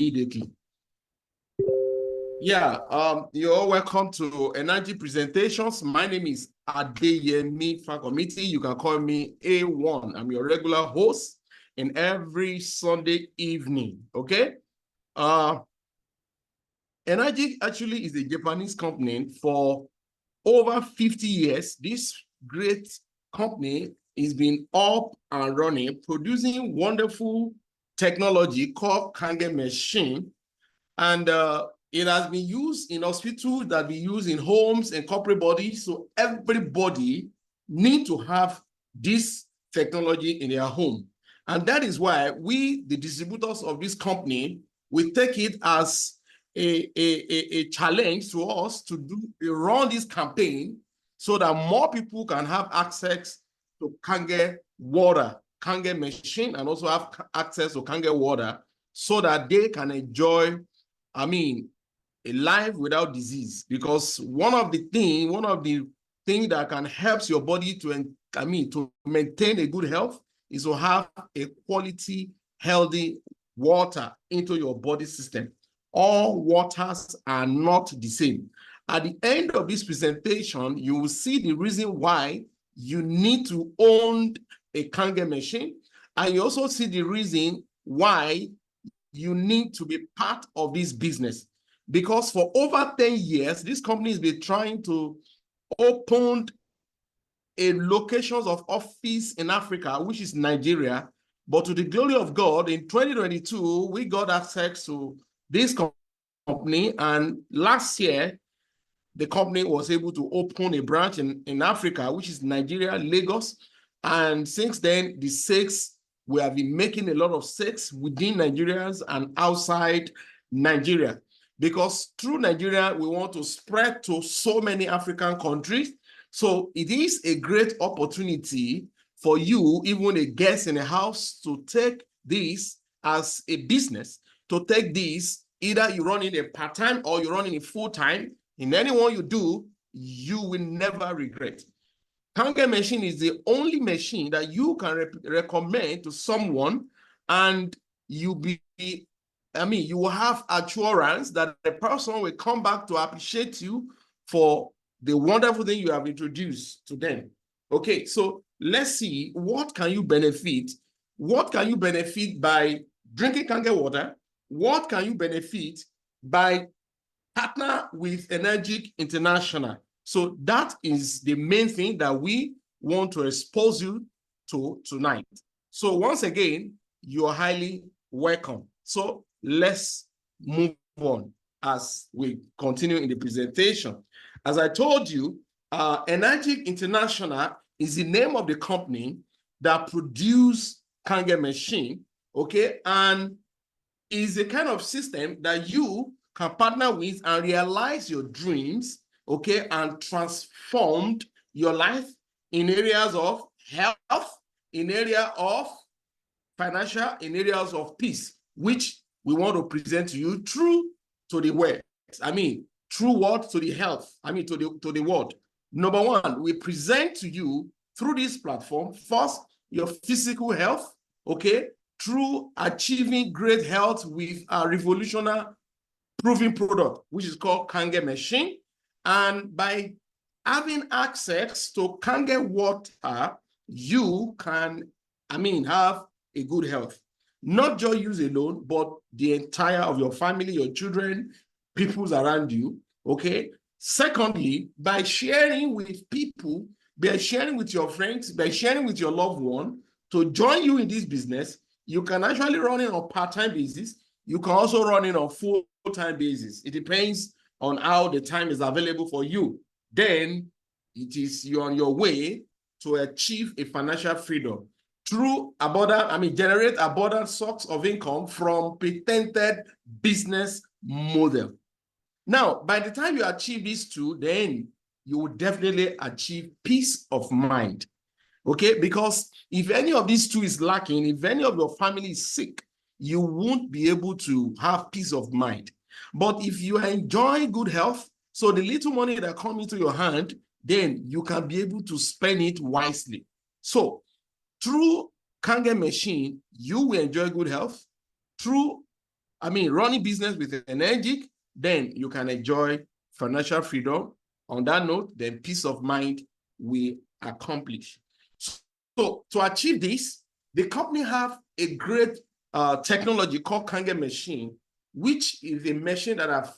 immediately. Yeah, you're all welcome to Energy Presentations. My name is Adeyemi Fakomiti. You can call me A1. I'm your regular host in every Sunday evening, okay? Energy actually is a Japanese company. For over 50 years. This great company is been up and running, producing wonderful technology called Kange machine. And it has been used in hospitals, that we use in homes and corporate bodies. So everybody need to have this technology in their home. And that is why we, the distributors of this company, we take it as a challenge to us to run this campaign so that more people can have access to Kange water, Kange machine, and also have access to Kange water so that they can enjoy, a life without disease. Because one of the things that can help your body to maintain a good health is to have a quality, healthy water into your body system. All waters are not the same. At the end of this presentation, you will see the reason why you need to own a Kange machine, and you also see the reason why you need to be part of this business. Because for over 10 years, this company has been trying to open a locations of office in Africa, which is Nigeria. But to the glory of God, in 2022, we got access to this company, and last year, the company was able to open a branch in Africa, which is Nigeria, Lagos. And since then, the sales, we have been making a lot of sales within Nigerians and outside Nigeria. Because through Nigeria, we want to spread to so many African countries. So it is a great opportunity for you, even a guest in a house, to take this as a business, to take this, either you run it a part-time or you run it full-time. In any one you do, you will never regret. Kange machine is the only machine that you can recommend to someone, and you will have assurance that the person will come back to appreciate you for the wonderful thing you have introduced to them. Okay, so let's see, what can you benefit? What can you benefit by drinking Kange water? What can you benefit by partner with Energy International? So that is the main thing that we want to expose you to tonight. So once again, you are highly welcome. So let's move on as we continue in the presentation. As I told you, Energy International is the name of the company that produce Kange machine, okay? And is a kind of system that you can partner with and realize your dreams, okay, and transform your life in areas of health, in area of financial, in areas of peace, which we want to present to you through to the world. Through what? To the health, to the world. Number one, we present to you through this platform, first, your physical health, okay, through achieving great health with a revolutionary proven product, which is called Kange machine. And by having access to Kange water, you can, have a good health. Not just use alone, but the entire of your family, your children, people around you, okay? Secondly, by sharing with people, by sharing with your friends, by sharing with your loved one to join you in this business, you can actually run it on part-time basis. You can also run it on full-time basis. It depends on how the time is available for you. Then you're on your way to achieve a financial freedom through generate abundant source of income from patented business model. Now, by the time you achieve these two, then you will definitely achieve peace of mind. Okay, because if any of these two is lacking, if any of your family is sick, you won't be able to have peace of mind. But if you enjoy good health, so the little money that comes into your hand, then you can be able to spend it wisely. So through Kange machine, you will enjoy good health. Through running business with energy, then you can enjoy financial freedom. On that note, then peace of mind will accomplish. So to achieve this, the company have a great technology called Kangen machine, which is a machine that have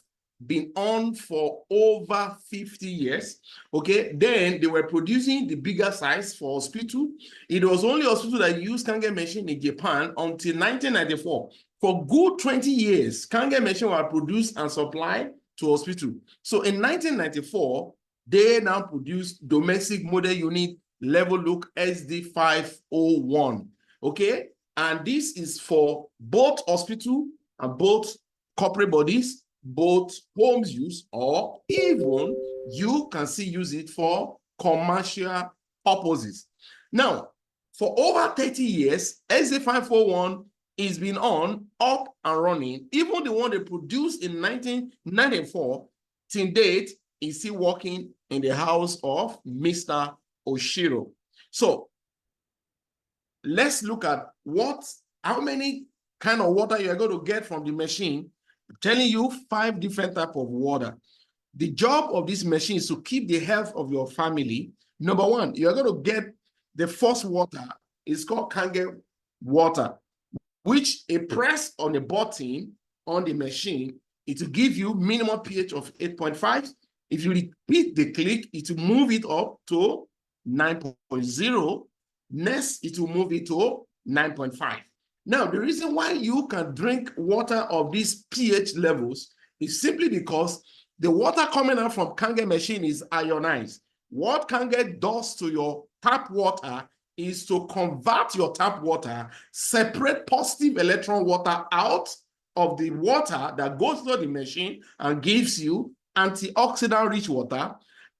been on for over 50 years. Okay, then they were producing the bigger size for hospital. It was only hospital that used Kangen machine in Japan until 1994. For good 20 years, Kangen machine were produced and supplied to hospital. So in 1994, they now produced domestic model unit level look SD501. Okay, and this is for both hospital and both corporate bodies, both homes use, or even you can still use it for commercial purposes. Now, for over 30 years, SD501 is been on, up and running. Even the one they produced in 1994, till date, is still working in the house of Mr. Oshiro. So let's look at how many kind of water you're going to get from the machine. I'm telling you 5 different types of water. The job of this machine is to keep the health of your family. Number 1, you're going to get the first water. It's called Kangen water, which a press on a button on the machine, it will give you minimum pH of 8.5. If you repeat the click, it will move it up to 9.0. Next, it will move it to 9.5. Now, the reason why you can drink water of these pH levels is simply because the water coming out from Kangen machine is ionized. What Kangen does to your tap water is to convert your tap water, separate positive electron water out of the water that goes through the machine and gives you antioxidant rich water,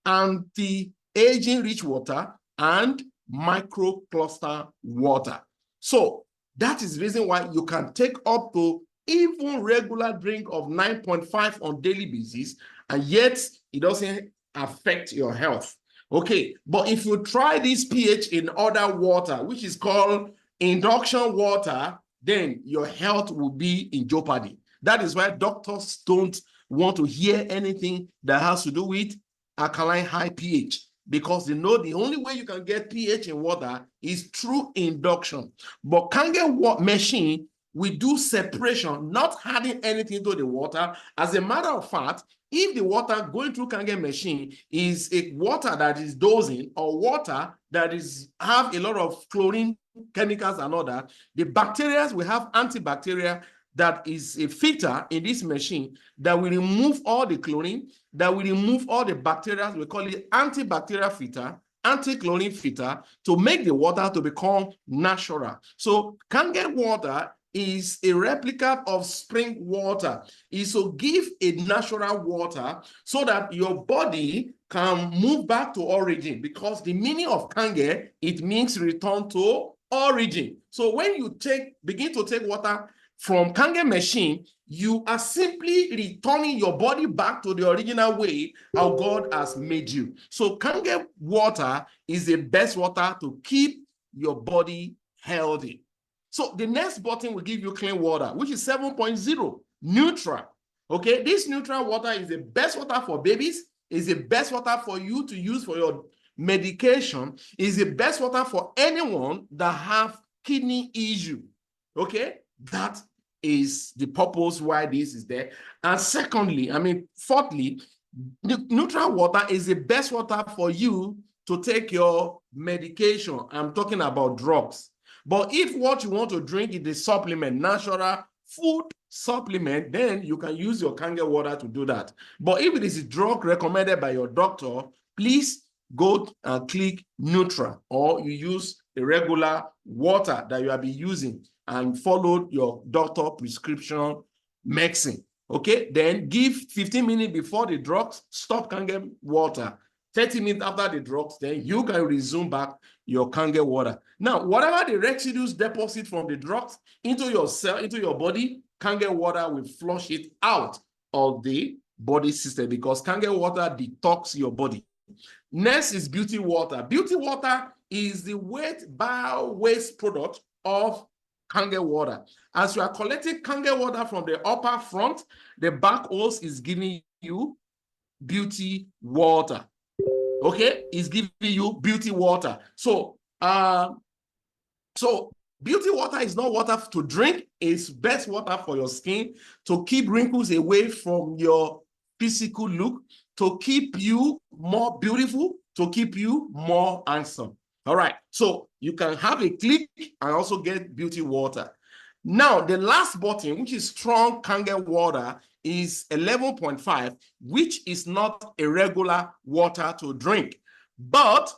anti-aging rich water, and microcluster water. So that is the reason why you can take up to even regular drink of 9.5 on daily basis, and yet it doesn't affect your health. Okay, but if you try this pH in other water, which is called induction water, then your health will be in jeopardy. That is why doctors don't want to hear anything that has to do with alkaline high pH, because they know the only way you can get pH in water is through induction. But Kangen machine, we do separation, not adding anything to the water. As a matter of fact, if the water going through Kangen machine is a water that is dosing or water that have a lot of chlorine chemicals and all that, the bacteria will have antibacterial that is a filter in this machine that will remove all the chlorine, that will remove all the bacteria. We call it antibacterial filter, anti-chlorine filter, to make the water to become natural. So Kangen water is a replica of spring water. It's to give a natural water so that your body can move back to origin, because the meaning of Kangen, it means return to origin. So when you begin to take water from Kangen machine, you are simply returning your body back to the original way how God has made you. So Kangen water is the best water to keep your body healthy. So the next button will give you clean water, which is 7.0, neutral. Okay, this neutral water is the best water for babies, is the best water for you to use for your medication, is the best water for anyone that have kidney issue. Okay, that is the purpose why this is there. And fourthly, the neutral water is the best water for you to take your medication. I'm talking about drugs. But if what you want to drink is the supplement, natural food supplement, then you can use your Kangen water to do that. But if it is a drug recommended by your doctor, please go and click neutral, or you use a regular water that you have been using and follow your doctor prescription medicine. Okay, then give 15 minutes before the drugs, stop Kangen water. 30 minutes after the drugs, then you can resume back your Kangen water. Now, whatever the residues deposit from the drugs into your cell, into your body, Kangen water will flush it out of the body system, because Kangen water detox your body. Next is beauty water. Beauty water is the bio waste product of Kangen water. As you are collecting kange water from the upper front, the back hose is giving you beauty water. Okay, it's giving you beauty water. So beauty water is not water to drink. It's best water for your skin, to keep wrinkles away from your physical look, to keep you more beautiful, to keep you more handsome. All right, so you can have a click and also get beauty water. Now, the last bottle, which is strong kange water, is 11.5, which is not a regular water to drink, but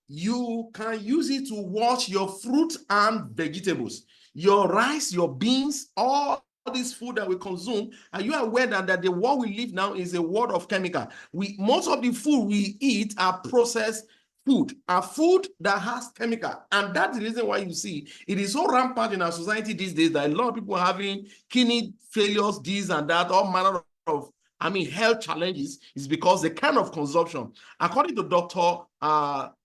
you can use it to wash your fruit and vegetables, your rice, your beans, all this food that we consume. Are you aware that the world we live now is a world of chemical? Most of the food we eat are processed food, are food that has chemical. And that's the reason why you see it is so rampant in our society these days that a lot of people are having kidney failures, this and that, all manner of health challenges, is because the kind of consumption. According to Dr.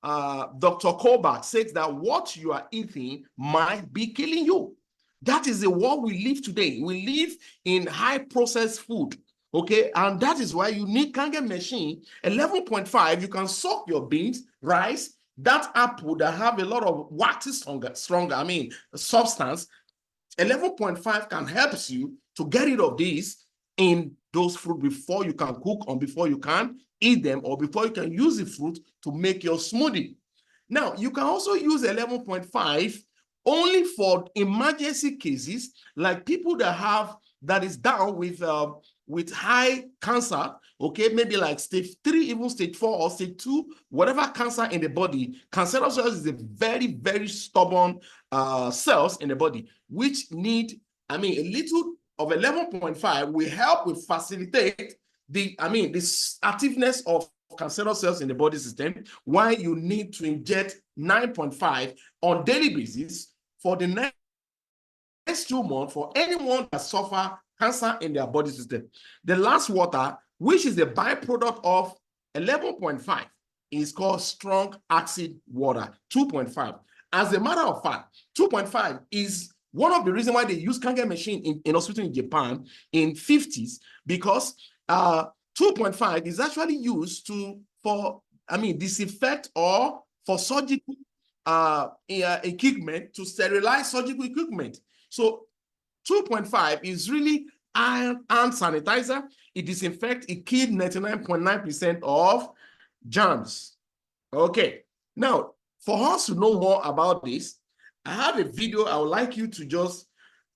Kohlberg, says that what you are eating might be killing you. That is the world we live today. We live in high processed food. Okay, and that is why you need kange machine 11.5. You can soak your beans, rice, that apple that have a lot of waxy stronger substance. 11.5 can help you to get rid of this in those fruit before you can cook, or before you can eat them, or before you can use the fruit to make your smoothie. Now, you can also use 11.5 only for emergency cases, like people that is down with high cancer, okay, maybe like stage 3, even stage 4 or stage 2, whatever cancer in the body. Cancerous cells is a very, very stubborn cells in the body, which need, a little of 11.5 will help with facilitate the activeness of cancerous cells in the body system, why you need to inject 9.5 on daily basis for the next 2 months for anyone that suffer cancer in their body system. The last water, which is a byproduct of 11.5, is called strong acid water, 2.5. As a matter of fact, 2.5 is one of the reasons why they use kange machine in hospital in Japan in 50s, because 2.5 is actually used for disinfect, or for surgical equipment, to sterilize surgical equipment. So 2.5 is really hand sanitizer. It disinfects, it kills 99.9% of germs. Okay, now for us to know more about this, I have a video. I would like you to just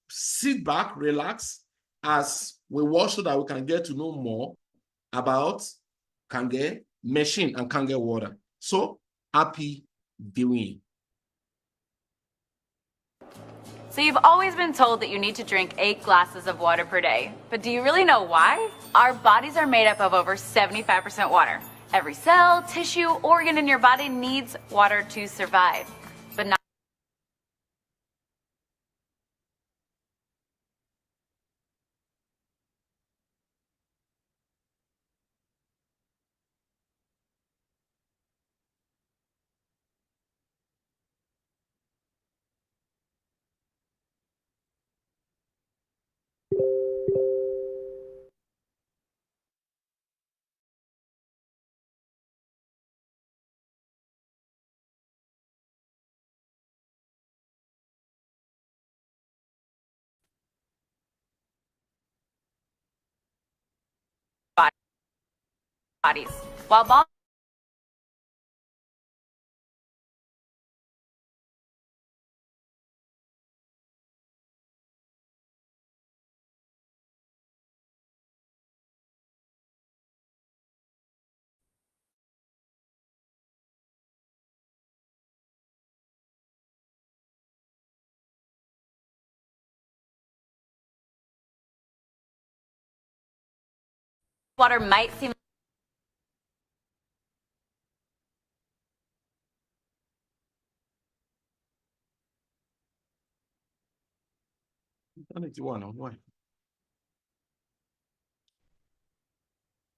sit back, relax as we watch, so that we can get to know more about kange machine and kange water. So happy viewing. So you've always been told that you need to drink 8 glasses of water per day. But do you really know why? Our bodies are made up of over 75% water. Every cell, tissue, organ in your body needs water to survive. But not bodies. While water might seem Internet one, why?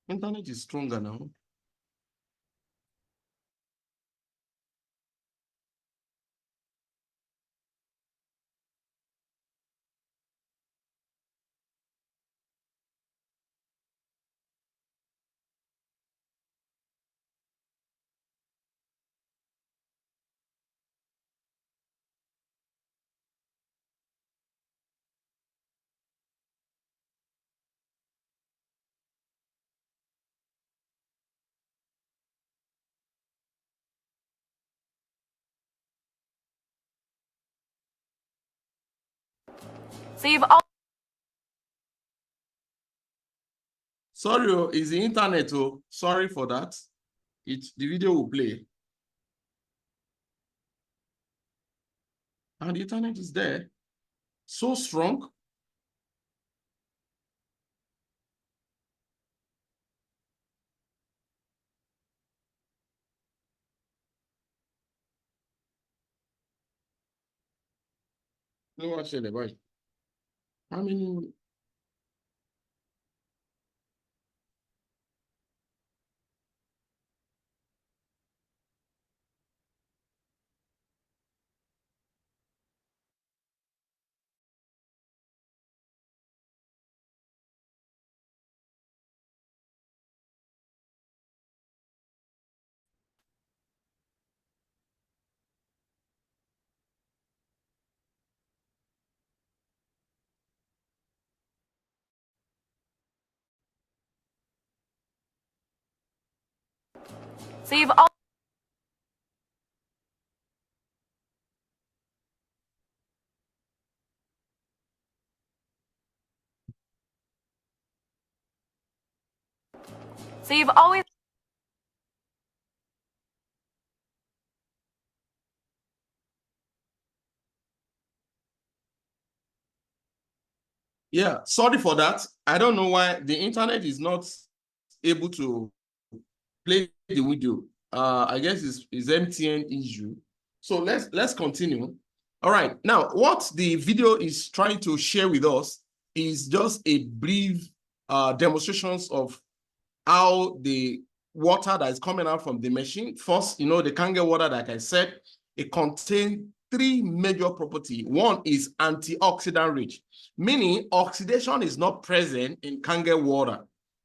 Internet is stronger now. So you've all Sorry, it's the internet. Oh, sorry for that. The video will play. And the internet is there. So strong. No one said about it. How many? so you've all so you've always Yeah, sorry for that. I don't know why the internet is not able to play the video. I guess it's MTN issue. So let's continue. All right. Now, what the video is trying to share with us is just a brief demonstrations of how the water that is coming out from the machine. First, the Kangen water, like I said, it contains three major properties. One is antioxidant rich, meaning oxidation is not present in Kangen water.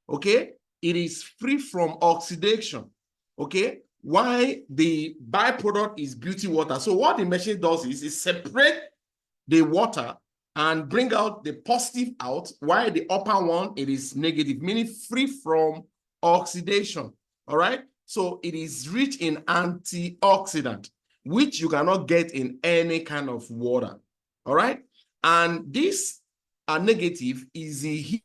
Okay, it is free from oxidation. Okay, why the byproduct is beauty water. So what the machine does is it separate the water and bring out the positive out, while the upper one, it is negative, meaning free from oxidation. All right. So it is rich in antioxidant, which you cannot get in any kind of water. All right. And this negative is the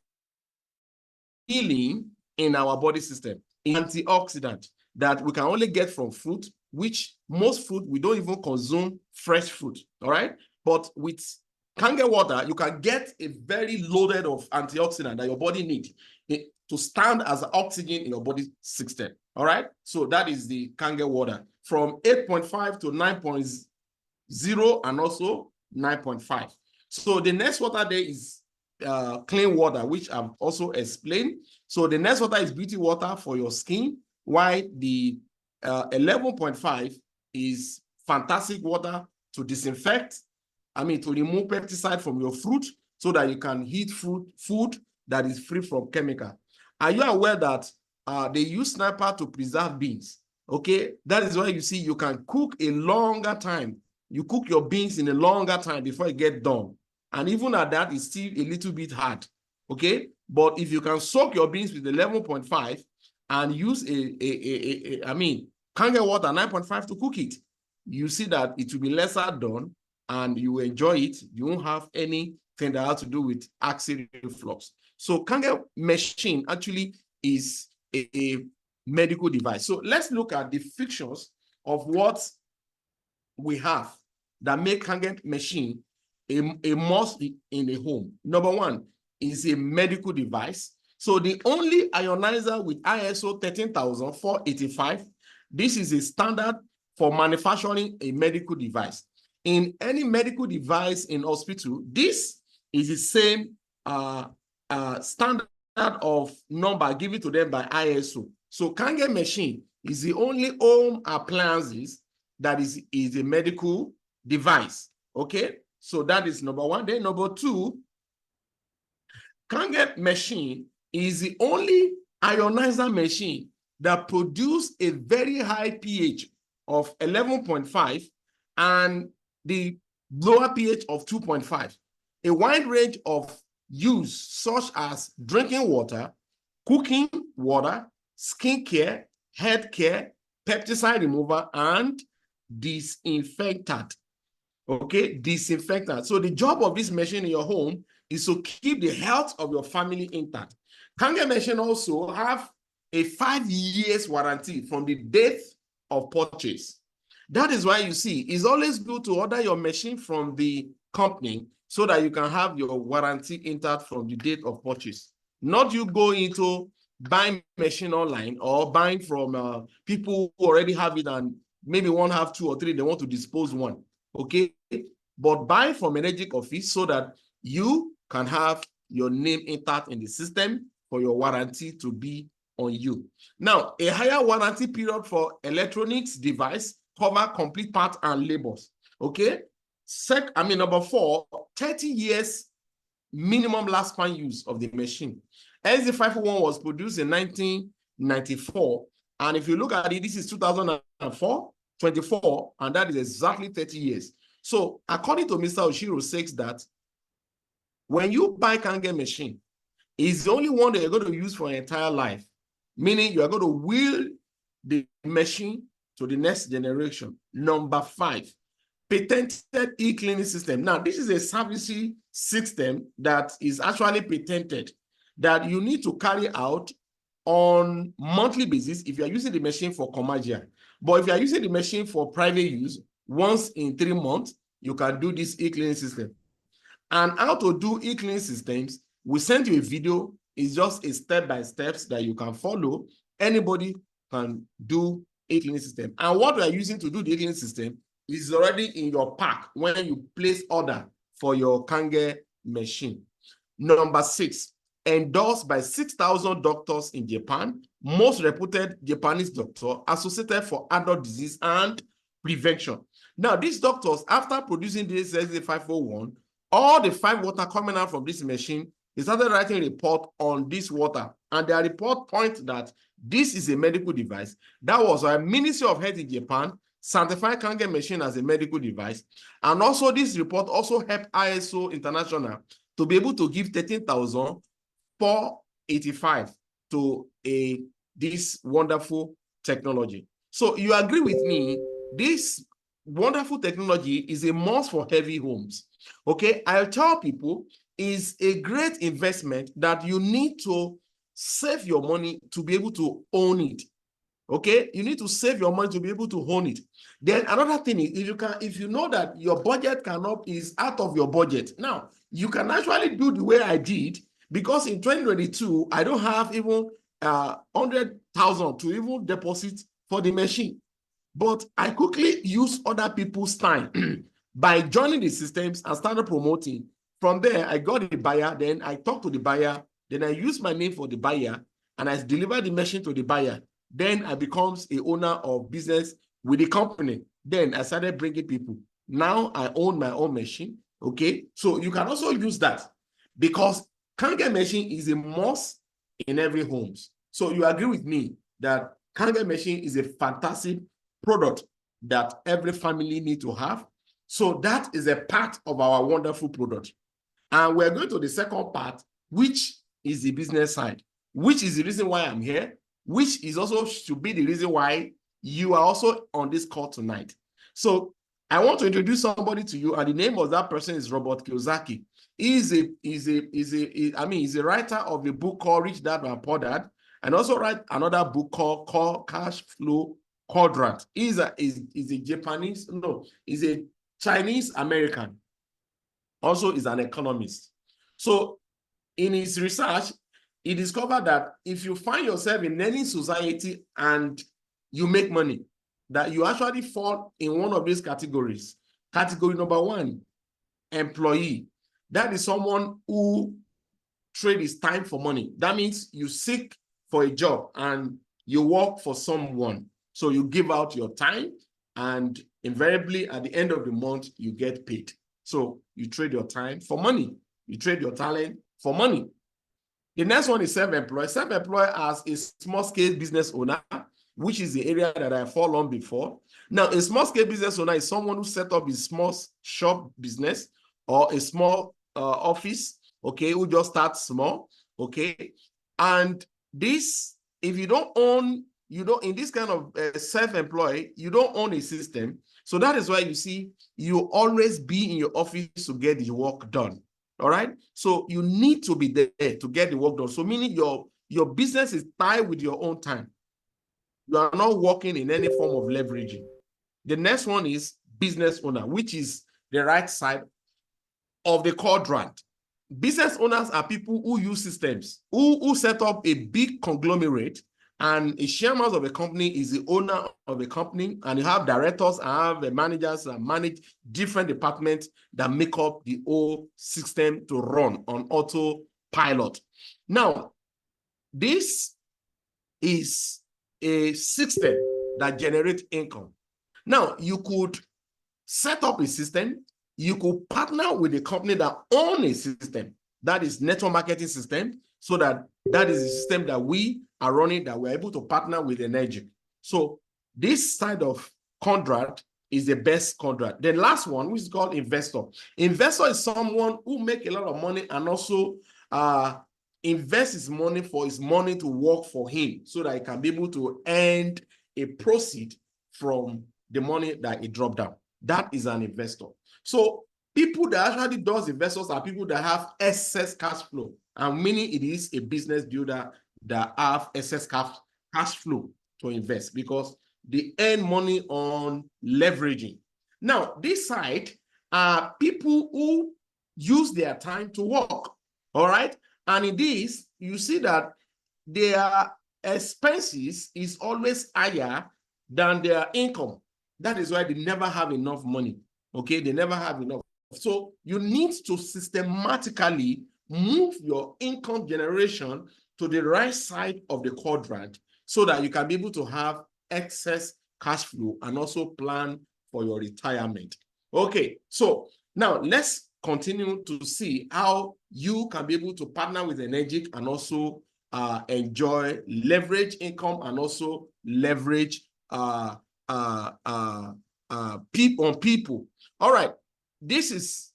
healing in our body system, antioxidant that we can only get from fruit, which most fruit we don't even consume fresh fruit. All right. But with Kangen water, you can get a very loaded of antioxidant that your body needs to stand as oxygen in your body system. All right. So that is the Kangen water from 8.5 to 9.0 and also 9.5. So the next water there is clean water, which I've also explained. So the next water is beauty water for your skin, while the 11.5 is fantastic water to disinfect, to remove pesticide from your fruit so that you can eat food that is free from chemical. Are you aware that they use sniper to preserve beans? Okay, that is why you see you can cook a longer time. You cook your beans in a longer time before it get done. And even at that, it's still a little bit hard. Okay, but if you can soak your beans with 11.5 and use Kangen water 9.5 to cook it, you see that it will be lesser done and you will enjoy it. You won't have anything that has to do with acid reflux. So Kangen machine actually is a medical device. So let's look at the features of what we have that make Kangen machine a must in a home. Number one is a medical device. So the only ionizer with ISO 13485, this is a standard for manufacturing a medical device. In any medical device in hospital, this is the same standard of number given to them by ISO. So Kangen machine is the only home appliances that is a medical device. Okay, so that is number one. Then number two, Kangen machine is the only ionizer machine that produce a very high pH of 11.5 and the lower pH of 2.5. A wide range of use such as drinking water, cooking water, skincare, health care, pesticide remover, and disinfectant. Okay, disinfectant. So the job of this machine in your home is to keep the health of your family intact. Kangen machine also have a 5 years warranty from the date of purchase. That is why you see, it's always good to order your machine from the company so that you can have your warranty intact from the date of purchase. Not you go into buying machine online or buying from people who already have it and maybe one have 2 or 3, they want to dispose one. Okay, but buy from Energy Office so that you can have your name intact in the system for your warranty to be on you. Now, a higher warranty period for electronics device cover complete parts and labors. Okay, number 4, 30 years minimum lifespan use of the machine. SZ501 was produced in 1994, and if you look at it, this is 2004, 24, and that is exactly 30 years. So according to Mr. Oshiro, says that when you buy Kangen machine, it's the only one that you're going to use for your entire life, meaning you are going to wheel the machine to the next generation. Number 5, patented e-cleaning system. Now, this is a servicing system that is actually patented that you need to carry out on monthly basis if you are using the machine for commercial. But if you are using the machine for private use, once in 3 months, you can do this e-cleaning system. And how to do e-cleaning systems, we send you a video. It's just a step-by-steps that you can follow. Anybody can do e-cleaning system. And what we are using to do the e-cleaning system is already in your pack when you place order for your Kangen machine. Number 6, endorsed by 6,000 doctors in Japan, most reputed Japanese doctor associated for adult disease and prevention. Now, these doctors, after producing this SZ501, all the 5 water coming out from this machine, they started writing a report on this water. And their report points that this is a medical device. That was why Ministry of Health in Japan certified Kangen machine as a medical device. And also this report also helped ISO International to be able to give 13,485 to this wonderful technology. So you agree with me, this wonderful technology is a must for heavy homes. Okay, I'll tell people is a great investment that you need to save your money to be able to own it. Okay, you need to save your money to be able to own it. Then another thing is, if you know that your budget is out of your budget, now you can actually do the way I did, because in 2022 I don't have even 100,000 to even deposit for the machine, but I quickly use other people's time by joining the systems and started promoting. From there, I got a buyer, then I talked to the buyer, then I use my name for the buyer, and I deliver the machine to the buyer. Then I becomes a owner of business with the company. Then I started bringing people. Now I own my own machine, okay? So you can also use that because Kangen machine is a must in every homes. So you agree with me that Kangen machine is a fantastic product that every family need to have. So that is a part of our wonderful product. And we're going to the second part, which is the business side, which is the reason why I'm here, which is also should be the reason why you are also on this call tonight. So I want to introduce somebody to you, and the name of that person is Robert Kiyosaki. He's a writer of a book called Rich Dad Poor Dad, and also write another book called Cash Flow Quadrant. He's a Chinese American. Also is an economist. So in his research, he discovered that if you find yourself in any society and you make money, that you actually fall in one of these categories. Category number 1, employee. That is someone who trade his time for money. That means you seek for a job and you work for someone. So you give out your time, and invariably at the end of the month, you get paid. So you trade your time for money. You trade your talent for money. The next one is self-employed. Self-employed as a small-scale business owner, which is the area that I fall on before. Now, a small-scale business owner is someone who set up a small shop business or a small office, okay, who just starts small, okay? And this, if you don't own, in this kind of self-employed, you don't own a system. So that is why you see, you always be in your office to get the work done. All right. So you need to be there to get the work done. So meaning your business is tied with your own time. You are not working in any form of leveraging. The next one is business owner, which is the right side of the quadrant. Business owners are people who use systems, who set up a big conglomerate, and a chairman of a company is the owner of a company, and you have directors and have the managers that manage different departments that make up the whole system to run on autopilot. Now, this is a system that generates income. Now, you could set up a system. You could partner with a company that owns a system, that is network marketing system, so that is a system that we are running, that we're able to partner with Energy. So this side of contract is the best contract. The last one, which is called investor. Investor is someone who makes a lot of money and also invest his money for his money to work for him, so that he can be able to earn a proceed from the money that he dropped down. That is an investor. So people that actually does investors are people that have excess cash flow, and meaning it is a business builder that have excess cash flow to invest, because they earn money on leveraging. Now, this side are people who use their time to work. All right. And in this, you see that their expenses is always higher than their income. That is why they never have enough money. Okay, they never have enough. So you need to systematically move your income generation to the right side of the quadrant, so that you can be able to have excess cash flow and also plan for your retirement. Okay, so now let's continue to see how you can be able to partner with Energic and also enjoy leverage income and also leverage people. All right.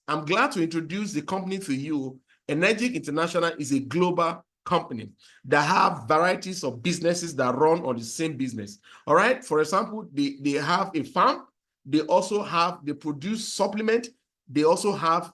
I'm glad to introduce the company to you. Energic International is a global company that have varieties of businesses that run on the same business. All right. For example, they have a farm. They produce supplement. They also have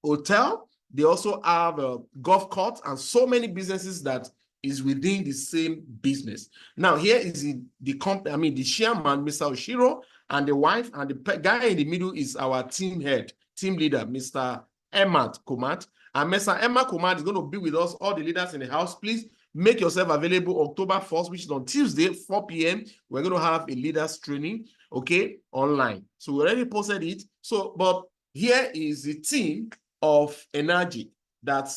hotel. They also have a golf court, and so many businesses that is within the same business. Now, here is the company, the chairman, Mr. Oshiro, and the wife, and the guy in the middle is our team leader, Mr. Emmat Komat. And Mr. Emmat Komat is going to be with us, all the leaders in the house. Please make yourself available October 1st, which is on Tuesday, 4 p.m. We're going to have a leaders training, okay, online. So we already posted it. So, but here is the team of Energy that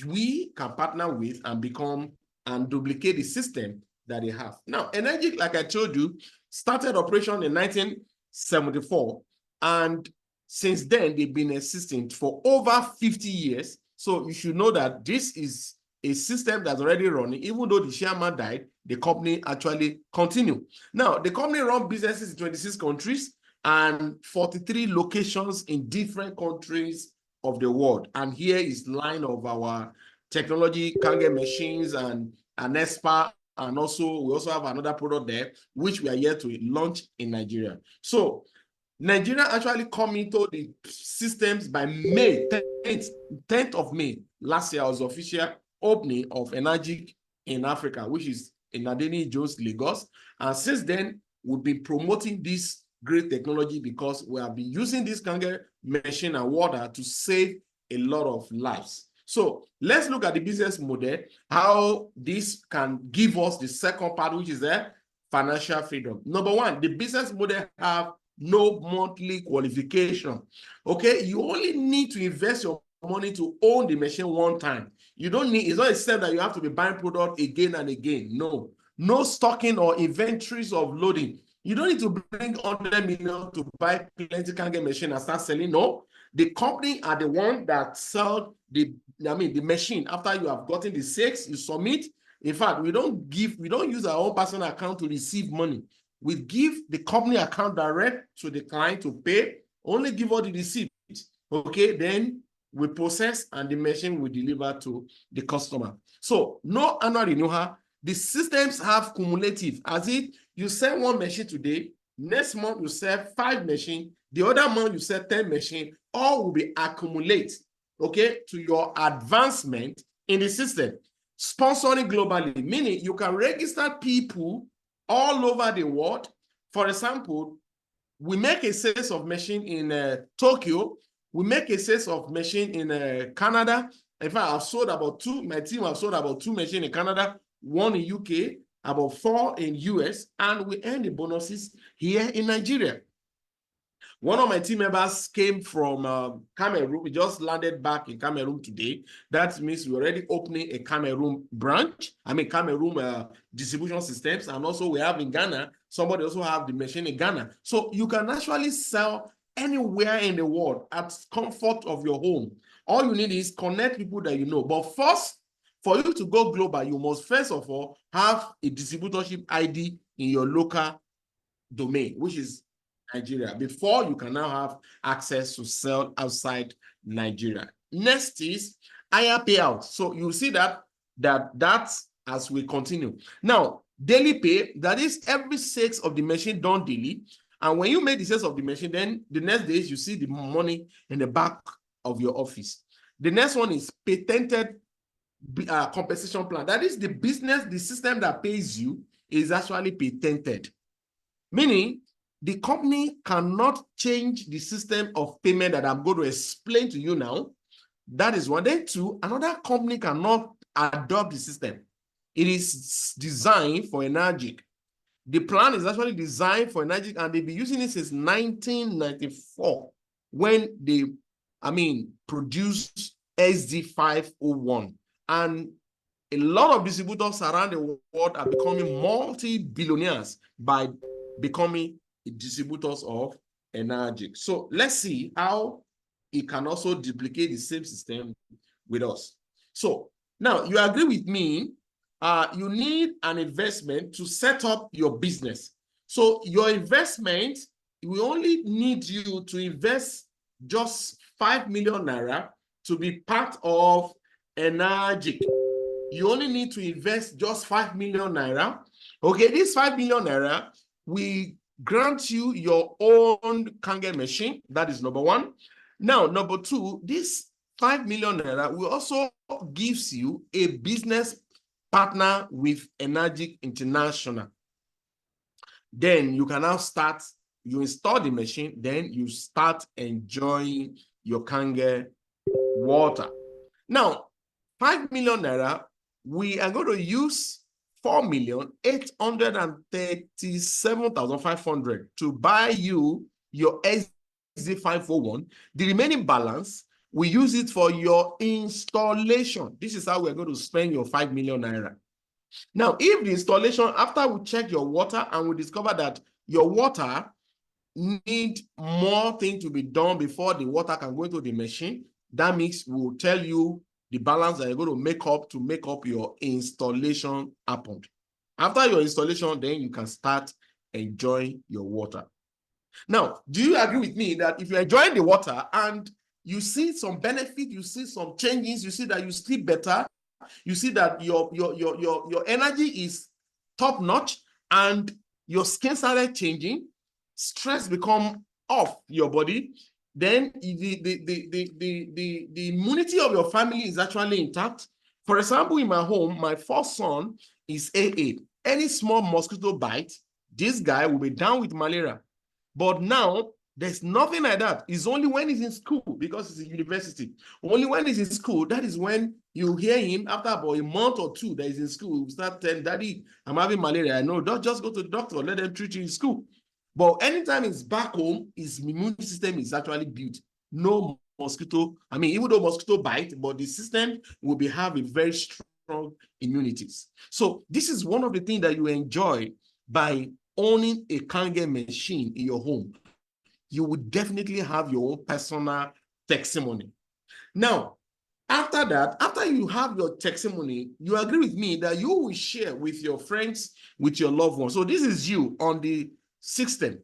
we can partner with and become and duplicate the system that they have. Now, Energy, like I told you, started operation in 1974, and since then they've been existing for over 50 years. So you should know that this is a system that's already running. Even though the chairman died, the company actually continued. Now, the company runs businesses in 26 countries and 43 locations in different countries of the world. And here is line of our technology, Kangen machines and Espa, and also we also have another product there which we are yet to launch in Nigeria. So Nigeria actually come into the systems by May 10th of May last year was the official opening of Energy in Africa, which is in Adeni Jones, Lagos. And since then, we've been promoting this great technology because we have been using this Kangen machine and water to save a lot of lives. So let's look at the business model, how this can give us the second part, which is the financial freedom. Number one, the business model have no monthly qualification. Okay, you only need to invest your money to own the machine one time. You don't need, it's not a step that you have to be buying product again and again. No stocking or inventories of loading. You don't need to bring 100 million to buy plenty Kangen machine and start selling. No, the company are the one that sell the machine. After you have gotten the sales, you submit. In fact, we don't use our own personal account to receive money. We give the company account direct to the client to pay, only give all the receipts. Okay, then we process and the machine will deliver to the customer. So no annual renewal. The systems have cumulative, as if you sell one machine today, Next month, you sell 5 machines. The other month, you sell 10 machines. All will be accumulated, okay, to your advancement in the system. Sponsoring globally, meaning you can register people all over the world. For example, we make a sales of machine in Tokyo. We make a sales of machine in Canada. In fact, I've sold about 2. My team have sold about 2 machines in Canada, 1 in UK, about 4 in US, and we earn the bonuses here in Nigeria. One of my team members came from Cameroon. We just landed back in Cameroon today. That means we're already opening a Cameroon branch. Cameroon distribution systems. And also we have in Ghana, somebody also have the machine in Ghana. So you can actually sell anywhere in the world at comfort of your home. All you need is connect people that you know. But first, for you to go global, you must first of all have a distributorship ID in your local domain, which is Nigeria, before you can now have access to sell outside Nigeria. Next is higher payout. So you see that's as we continue. Now, daily pay, that is every sales of the machine done daily. And when you make the sales of the machine, then the next days you see the money in the back of your office. The next one is patented compensation plan. That is the business, the system that pays you is actually patented. Meaning, the company cannot change the system of payment that I'm going to explain to you now. That is one. Then two, another company cannot adopt the system. It is designed for Energic. The plan is actually designed for Energic, and they've been using it since 1994 when they, produced SD501. And a lot of distributors around the world are becoming multi-billionaires by becoming distributors of Energic. So let's see how it can also duplicate the same system with us. So now you agree with me, you need an investment to set up your business. So your investment, we only need you to invest just 5 million naira to be part of Energic. You only need to invest just 5 million naira. Okay, this 5 million naira, we grant you your own Kangen machine. That is number one. Now, number two, this 5 million naira will also gives you a business partner with Energic International. Then you can now start, you install the machine, then you start enjoying your Kangen water. Now, 5 million naira, we are going to use 4,837,500 to buy you your SD501. The remaining balance, we use it for your installation. This is how we're going to spend your 5 million naira. Now, if the installation, after we check your water and we discover that your water need more thing to be done before the water can go into the machine, that means we'll tell you the balance that you're going to make up your installation happened. After your installation, then you can start enjoying your water. Now, do you agree with me that if you're enjoying the water and you see some benefit, you see some changes, you see that you sleep better, you see that your energy is top notch and your skin started changing, stress become off your body, then the immunity of your family is actually intact. For example, in my home, my first son is AA. Any small mosquito bite, this guy will be down with malaria. But now, there's nothing like that. It's only when he's in school, because it's a university. Only when he's in school, that is when you hear him after about a month or two that he's in school, he'll start telling, Daddy, I'm having malaria. I know, don't just go to the doctor, let them treat you in school. But anytime he's back home, his immune system is actually built. No mosquito, even though mosquito bite, but the system will be having very strong immunities. So this is one of the things that you enjoy by owning a Kangen machine in your home. You would definitely have your own personal testimony. Now, after that, after you have your testimony, you agree with me that you will share with your friends, with your loved ones. So this is you on the system.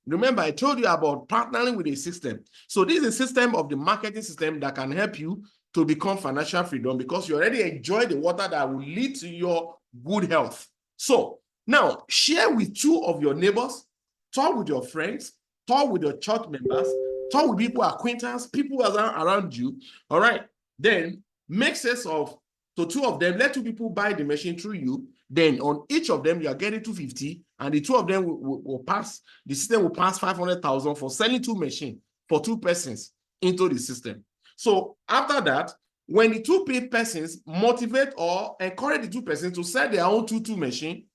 Remember, I told you about partnering with a system. So this is a system of the marketing system that can help you to become financial freedom because you already enjoy the water that will lead to your good health. So Now, share with 2 of your neighbors, talk with your friends, talk with your church members, talk with people, acquaintances, people around you. All right. Then make sense of to 2 of them. Let 2 people buy the machine through you. Then on each of them, you are getting 250, and the 2 of them will pass. The system will pass 500,000 for selling 2 machines for 2 persons into the system. So after that, when the 2 persons motivate or encourage the 2 persons to sell their own 2 machine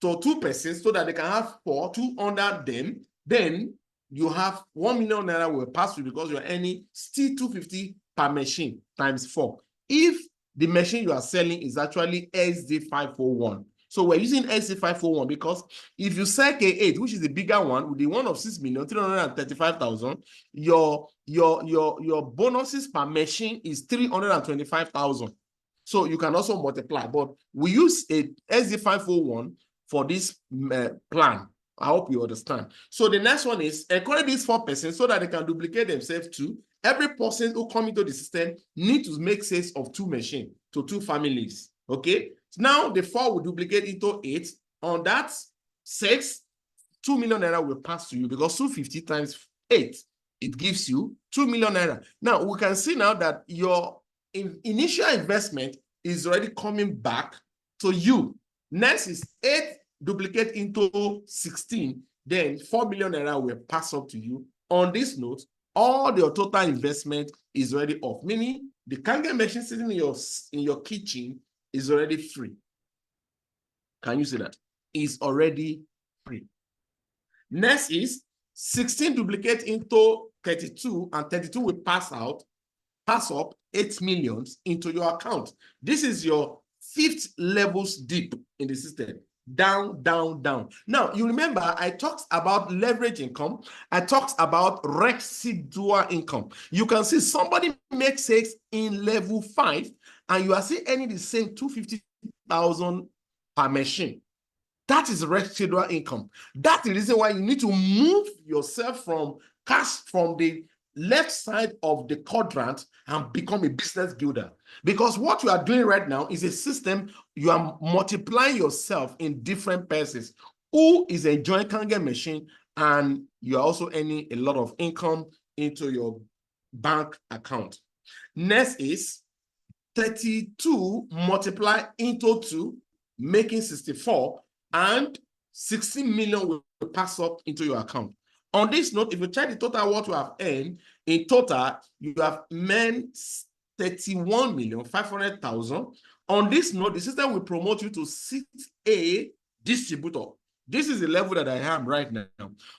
to 2 persons so that they can have 2 under them, then you have 1 million naira will pass through because you're earning still 250 per machine times 4. If the machine you are selling is actually SD501. So we're using SD501 because if you sell K8, which is the bigger one, with the one of 6,335,000, your bonuses per machine is 325,000. So you can also multiply, but we use a SD501 for this plan. I hope you understand. So the next one is encourage these 4 persons so that they can duplicate themselves too. Every person who come into the system need to make sales of 2 machines to 2 families. Okay. So now the 4 will duplicate into 8. On that 6, 2 million naira will pass to you because 250 times 8, it gives you 2 million naira. Now we can see now that your initial investment is already coming back to you. Next is 8 duplicate into 16, then 4 million naira will pass up to you. On this note, all your total investment is already off, meaning the Kangen machine sitting in your kitchen is already free. Can you see that? It's already free. Next is 16 duplicate into 32, and 32 will pass up 8 million into your account. This is your 5th levels deep in the system. Down, down, down. Now, you remember I talked about leverage income. I talked about residual income. You can see somebody makes sales in level 5, and you are still earning the same 250,000 per machine. That is residual income. That's the reason why you need to move yourself from cash from the left side of the quadrant and become a business builder. Because what you are doing right now is a system. You are multiplying yourself in different persons who is enjoying Kangen machine, and you are also earning a lot of income into your bank account. Next is 32 multiply into 2, making 64, and 16 million will pass up into your account. On this note, if you check the total what you have earned, in total, you have earned 31,500,000. On this note, the system will promote you to 6A distributor. This is the level that I am right now.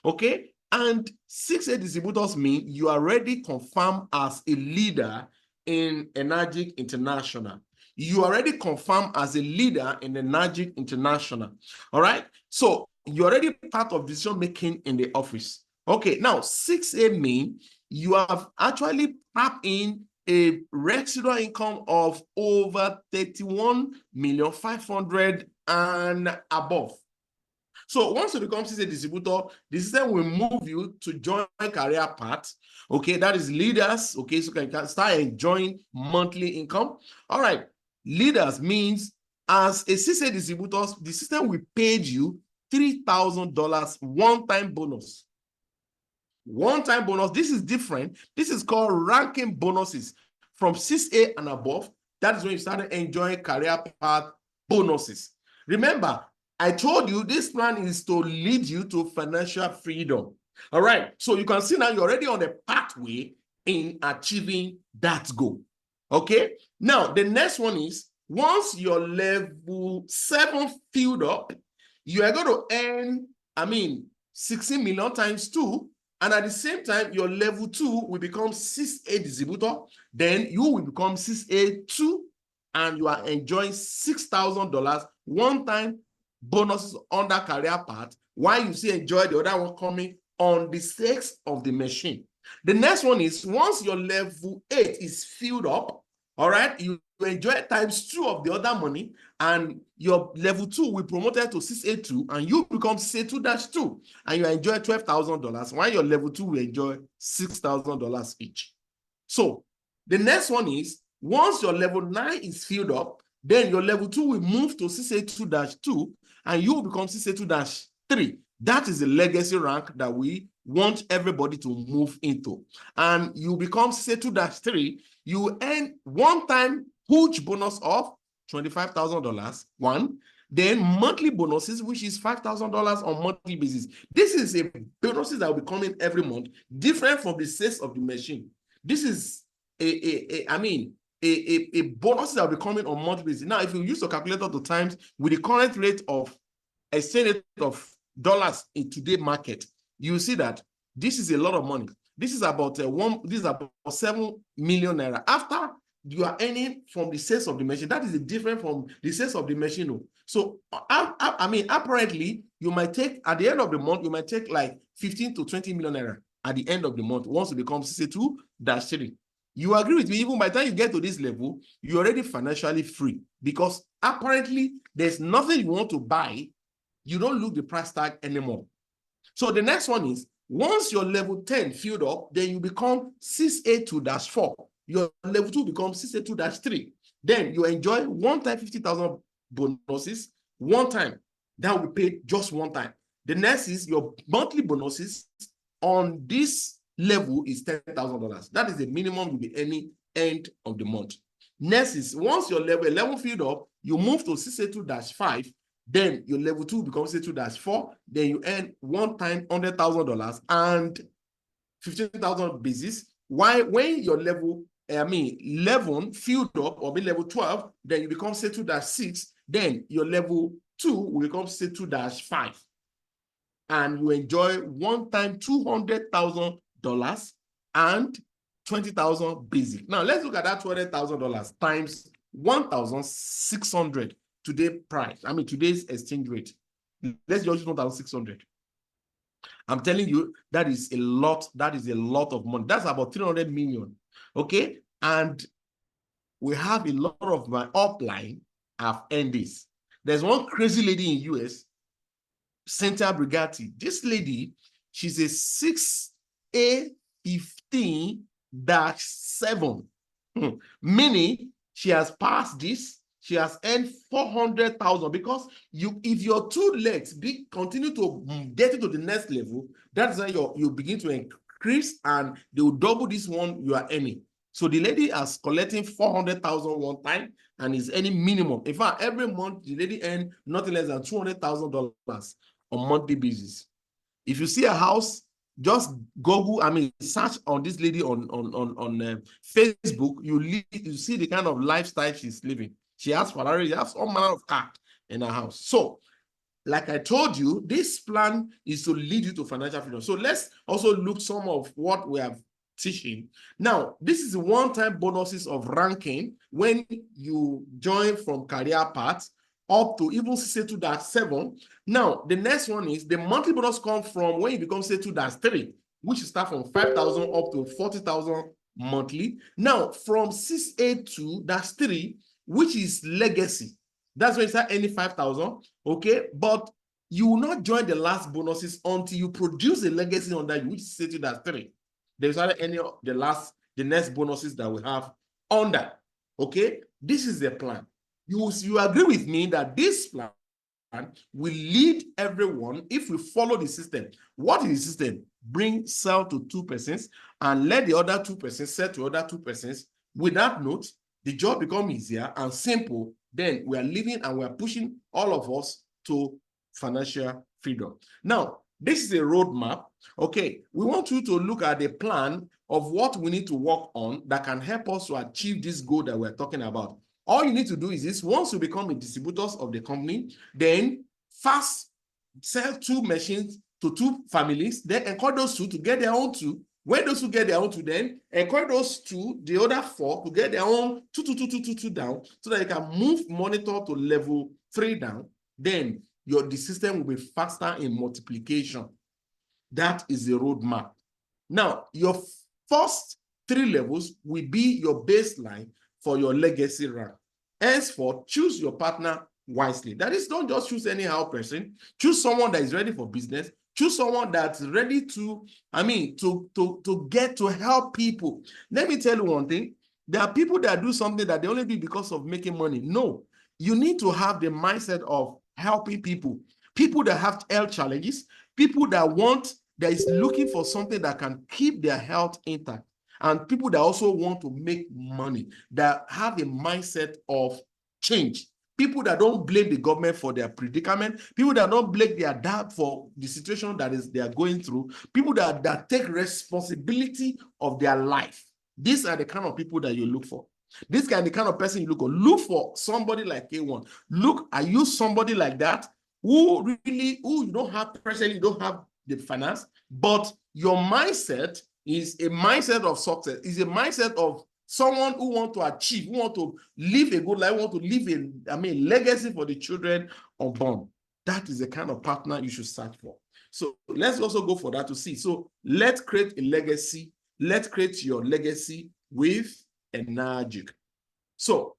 Okay? And 6A distributors mean you are already confirmed as a leader in Energic International. You are already confirmed as a leader in Energic International. All right? So you're already part of decision making in the office. Okay, now 6A mean you have actually tapped in a residual income of over 31,500,000 and above. So once you become 6A distributor, the system will move you to join career path. Okay, that is leaders. Okay, so you can start enjoying monthly income. All right, leaders means as a 6A distributor, the system will pay you $3,000 one-time bonus. One-time bonus. This is different. This is called ranking bonuses from 6A and above. That is when you start enjoying career path bonuses. Remember, I told you this plan is to lead you to financial freedom. All right. So you can see now you're already on the pathway in achieving that goal. Okay. Now, the next one is once your level 7 filled up, you are going to earn, 16 million times 2. And at the same time, your level 2 will become 6A distributor. Then you will become 6A2, and you are enjoying $6,000 one-time bonuses under career path, while you see enjoy the other one coming on the 6th of the machine. The next one is once your level 8 is filled up, all right, you enjoy times 2 of the other money, and your level 2 will be promoted to 6A2, and you become 6A2-2, and you enjoy $12,000, while your level 2 will enjoy $6,000 each. So the next one is once your level 9 is filled up, then your level 2 will move to 6A2-2, and you will become CCA2-3. That is the legacy rank that we want everybody to move into. And you become CCA2-3, you earn one-time huge bonus of $25,000, one. Then monthly bonuses, which is $5,000 on monthly basis. This is a bonuses that will be coming every month, different from the sales of the machine. This is a bonus that will be coming on monthly basis. Now, if you use your calculator to times with the current rate of exchange rate of dollars in today's market, you see that this is a lot of money. This is about 7 million naira. After you are earning from the sales of the machine, that is different from the sales of the machine. So, apparently, you might take, at the end of the month, you might take like 15 to 20 million naira at the end of the month once you become CCA2-3. You agree with me? Even by the time you get to this level, you're already financially free, because apparently there's nothing you want to buy. You don't look the price tag anymore. So the next one is, once your level 10 filled up, then you become CCA2-4. Your level 2 becomes CCA2-3. Then you enjoy one-time 50,000 bonuses, one time. That will be paid just one time. The next is your monthly bonuses on this level is $10,000. That is the minimum you'll be earning end of the month. Next is, once your level 11 filled up, you move to CCA2-5. Then your level 2 becomes CCA2-4. Then you earn one time $100,000 and 15,000 basis. Why? When your level 11 filled up, or be level 12, then you become CCA2-6. Then your level 2 will become CCA2-5. And you enjoy one time $200,000 and 20,000 basic. Now let's look at that $200,000 times 1,600 today price. Today's exchange rate. Let's just use 1,600. I'm telling you, that is a lot. That is a lot of money. That's about 300 million. Okay, and we have a lot of my upline have earned this. There's one crazy lady in US, Cynthia Brigatti. This lady, she's a 6A15-7, meaning she has passed this. She has earned 400,000, because if your two legs continue to get into the next level, that's when you begin to increase, and they will double this one you are earning. So the lady is collecting 400,000 one time and is earning minimum. In fact, every month the lady earns nothing less than $200,000 on monthly basis. If you see a house, just Google, search on this lady on Facebook. You see the kind of lifestyle she's living. She has Ferrari, she has all manner of car in her house. So, like I told you, this plan is to lead you to financial freedom. So let's also look some of what we have teaching. Now, this is the one-time bonuses of ranking when you join from career path up to even CCA2-7. Now, the next one is the monthly bonus comes from when you become CCA2-3, which start from 5,000 up to 40,000 monthly. Now, from CCA2-3, which is legacy, that's when you start earning 5,000, okay? But you will not join the last bonuses until you produce a legacy under you, which is CCA2-3. There's not any of the next bonuses that we have under, okay? This is the plan. You agree with me that this plan will lead everyone if we follow the system. What is the system? Bring sell to 2 persons and let the other 2 persons sell to other 2 persons. With that note, the job becomes easier and simple. Then we are living and we are pushing all of us to financial freedom. Now, this is a roadmap. Okay, we want you to look at the plan of what we need to work on that can help us to achieve this goal that we're talking about. All you need to do is this: once you become a distributor of the company, then first sell 2 machines to 2 families, then encourage those 2 to get their own 2. When those 2 get their own 2, then encourage those 2, the other 4, to get their own 2 down, so that you can move monitor to level 3 down. Then the system will be faster in multiplication. That is the roadmap. Now, your first 3 levels will be your baseline for your legacy rank. Henceforth, choose your partner wisely. That is, don't just choose anyhow person. Choose someone that is ready for business. Choose someone that's ready to get to help people. Let me tell you one thing. There are people that do something that they only do because of making money. No, you need to have the mindset of helping people that have health challenges, people that is looking for something that can keep their health intact, and people that also want to make money, that have a mindset of change. People that don't blame the government for their predicament, people that don't blame their dad for the situation they are going through, people that take responsibility of their life. These are the kind of people that you look for. This kind of the kind of person you look for. Look for somebody like K1. Look, are you somebody like that who you don't have presently, you don't have the finance, but your mindset is a mindset of success, is a mindset of someone who want to achieve, who want to live a good life, want to leave a legacy for the children unborn. That is the kind of partner you should search for. So let's also go for that to see. So let's create a legacy. Let's create your legacy with Energic. So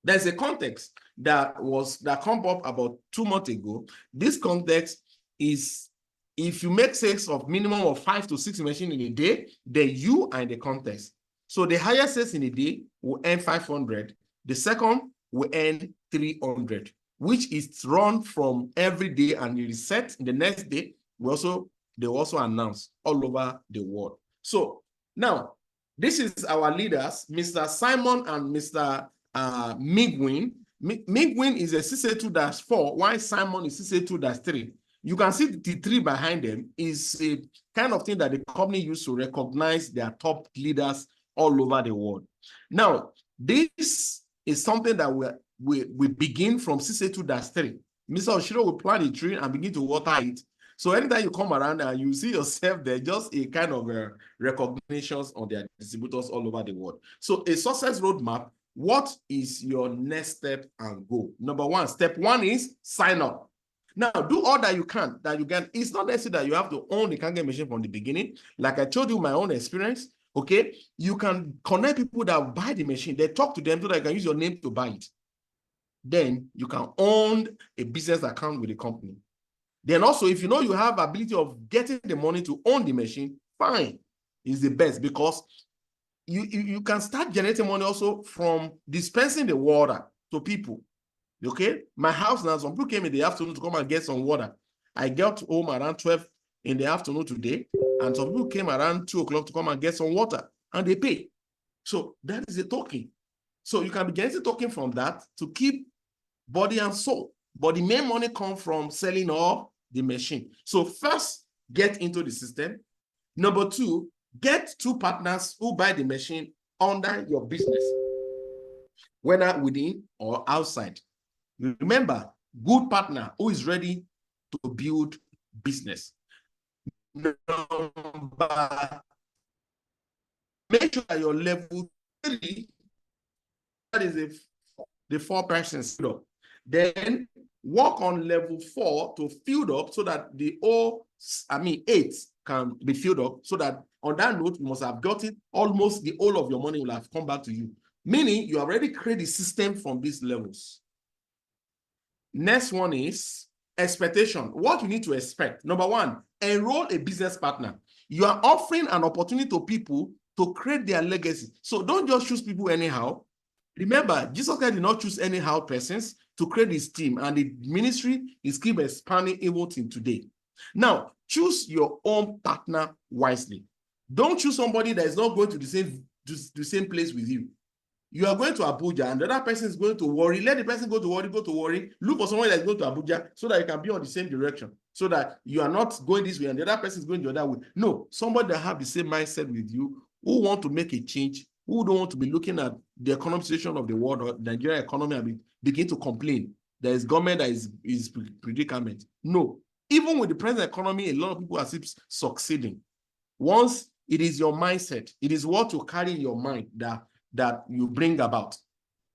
there's a context that come up about 2 months ago. This context is, if you make sales of minimum of 5 to 6 machines in a day, then you are in the context. So the highest sales in a day will earn 500. The second will earn 300, which is run from every day and you reset. The next day, they also announce all over the world. So now, this is our leaders, Mr. Simon and Mr. Migwin. Migwin is a CC2-4, while Simon is CC2-3. You can see the 3 behind them is a kind of thing that the company used to recognize their top leaders all over the world. Now, this is something that we begin from CC2-3. Mr. Oshiro will plant a tree and begin to water it. So anytime you come around and you see yourself there, just a kind of recognitions on their distributors all over the world. So a success roadmap, what is your next step and goal? Number 1, step 1 is sign up. Now, do all that you can. It's not necessary that you have to own the Kangen machine from the beginning. Like I told you my own experience, okay? You can connect people that buy the machine. They talk to them so that you can use your name to buy it. Then you can own a business account with the company. Then also, if you know you have ability of getting the money to own the machine, fine. It's the best, because you can start generating money also from dispensing the water to people. Okay? My house now, some people came in the afternoon to come and get some water. I got home around 12 in the afternoon today, and some people came around 2 o'clock to come and get some water, and they pay. So that is a token. So you can be getting token from that to keep body and soul. But the main money comes from selling off the machine. So first, get into the system. Number 2, get 2 partners who buy the machine under your business, whether within or outside. Remember, good partner who is ready to build business. Number, make sure that your level 3, that is the 4 persons. Then work on level 4 to fill up so that the 8 can be filled up, so that on that note, you must have gotten almost the whole of your money will have come back to you. Meaning you already create the system from these levels. Next one is expectation. What you need to expect. Number 1, enroll a business partner. You are offering an opportunity to people to create their legacy. So don't just choose people anyhow. Remember, Jesus Christ did not choose anyhow persons to create his team, and the ministry is keep expanding even till today. Now, choose your own partner wisely. Don't choose somebody that is not going to the same place with you. You are going to Abuja, and the other person is going to Warri. Let the person go to Warri. Look for someone that is going to Abuja so that you can be on the same direction, so that you are not going this way and the other person is going the other way. No, somebody that have the same mindset with you, who want to make a change, who don't want to be looking at the economic situation of the world or Nigeria economy and begin to complain. There is government that is predicament. No. Even with the present economy, a lot of people are still succeeding. Once it is your mindset, it is what you carry in your mind that you bring about.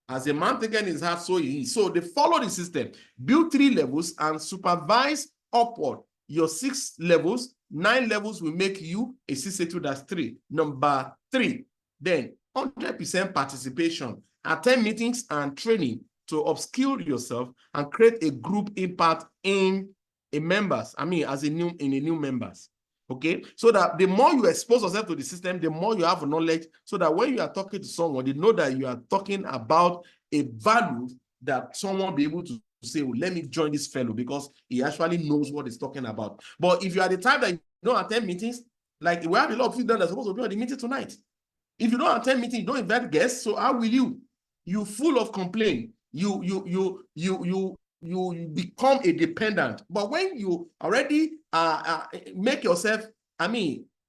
As a man thinking his heart, so he is. So they follow the system. Build 3 levels and supervise upward. Your 6 levels, 9 levels will make you a CC2, that's 3. Number 3, then 100% participation. Attend meetings and training to upskill yourself and create a group impact in a members. As a new members. Okay, so that the more you expose yourself to the system, the more you have knowledge, so that when you are talking to someone, they know that you are talking about a value that someone will be able to say, oh, let me join this fellow because he actually knows what he's talking about. But if you are the type that you don't attend meetings, like we have a lot of people that are supposed to be on the meeting tonight. If you don't attend meetings, you don't invite guests, so how will you? You full of complaint. You become a dependent. But when you already make yourself,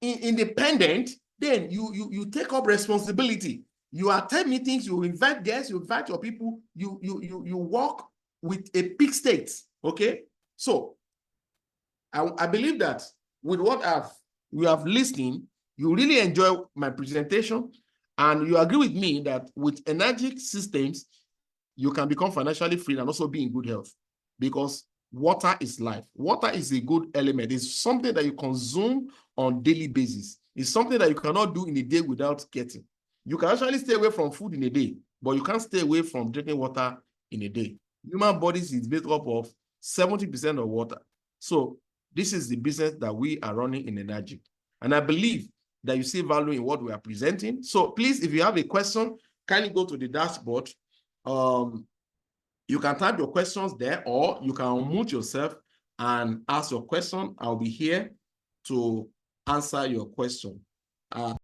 independent, then you take up responsibility. You attend meetings, you invite guests, you invite your people, you work with a peak state. Okay, so I believe that with what we have listened, you really enjoy my presentation, and you agree with me that with energetic systems, you can become financially free and also be in good health, because water is life. Water is a good element. It's something that you consume on daily basis. It's something that you cannot do in a day without getting. You can actually stay away from food in a day, but you can't stay away from drinking water in a day. Human bodies is made up of 70% of water. So this is the business that we are running in Energy. And I believe that you see value in what we are presenting. So please, if you have a question, kindly go to the dashboard. You can type your questions there, or you can unmute yourself and ask your question. I'll be here to answer your question.